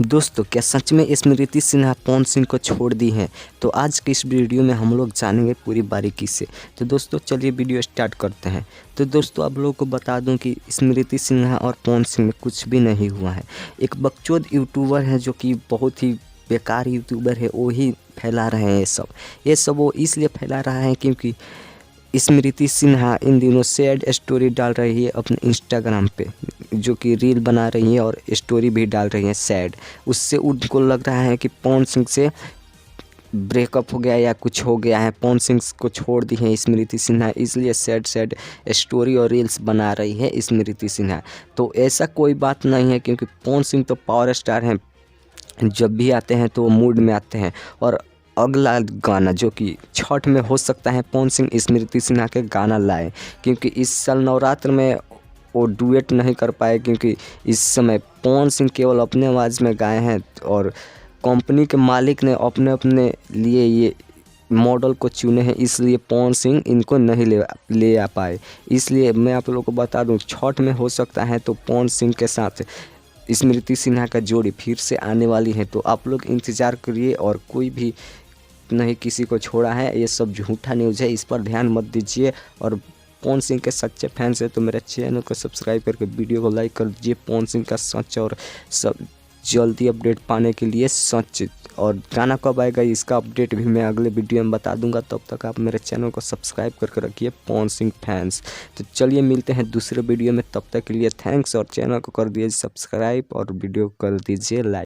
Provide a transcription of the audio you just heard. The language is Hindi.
दोस्तों, क्या सच में स्मृति सिन्हा पवन सिंह को छोड़ दी हैं? तो आज की इस वीडियो में हम लोग जानेंगे पूरी बारीकी से। तो दोस्तों चलिए वीडियो स्टार्ट करते हैं। तो दोस्तों आप लोगों को बता दूं कि स्मृति सिन्हा और पवन सिंह में कुछ भी नहीं हुआ है। एक बकचोद यूट्यूबर है जो कि बहुत ही बेकार यूट्यूबर है, वो ही फैला रहे हैं ये सब वो इसलिए फैला रहा है क्योंकि स्मृति सिन्हा इन दिनों सैड स्टोरी डाल रही है अपने इंस्टाग्राम पे, जो कि रील बना रही है और स्टोरी भी डाल रही है सैड। उससे उनको लग रहा है कि पवन सिंह से ब्रेकअप हो गया या कुछ हो गया है, पवन सिंह को छोड़ दी है स्मृति सिन्हा, इसलिए सैड स्टोरी और रील्स बना रही है स्मृति सिन्हा। तो ऐसा कोई बात नहीं है क्योंकि पवन सिंह तो पावर स्टार हैं, जब भी आते हैं तो मूड में आते हैं। और अगला गाना जो कि छठ में हो सकता है पवन सिंह स्मृति सिन्हा के गाना लाए, क्योंकि इस साल नवरात्र में वो डुएट नहीं कर पाए क्योंकि इस समय पवन सिंह केवल अपने आवाज़ में गाए हैं और कंपनी के मालिक ने अपने अपने लिए ये मॉडल को चुने हैं, इसलिए पवन सिंह इनको नहीं ले आ पाए। इसलिए मैं आप लोगों को बता दूं, छठ में हो सकता है तो पवन सिंह के साथ स्मृति सिन्हा का जोड़ी फिर से आने वाली है। तो आप लोग इंतज़ार करिए, और कोई भी नहीं किसी को छोड़ा है, ये सब झूठा न्यूज़ है, इस पर ध्यान मत दीजिए। और पवन सिंह के सच्चे फैंस है तो मेरे चैनल को सब्सक्राइब करके वीडियो को लाइक कर दीजिए। पवन सिंह का सच और सब जल्दी अपडेट पाने के लिए सच और गाना कब आएगा इसका अपडेट भी मैं अगले वीडियो में बता दूंगा। तब तक आप मेरे चैनल को सब्सक्राइब करके रखिए पवन सिंह फैंस। तो चलिए मिलते हैं दूसरे वीडियो में, तब तक के लिए थैंक्स, और चैनल को कर दीजिए सब्सक्राइब और वीडियो को कर दीजिए लाइक।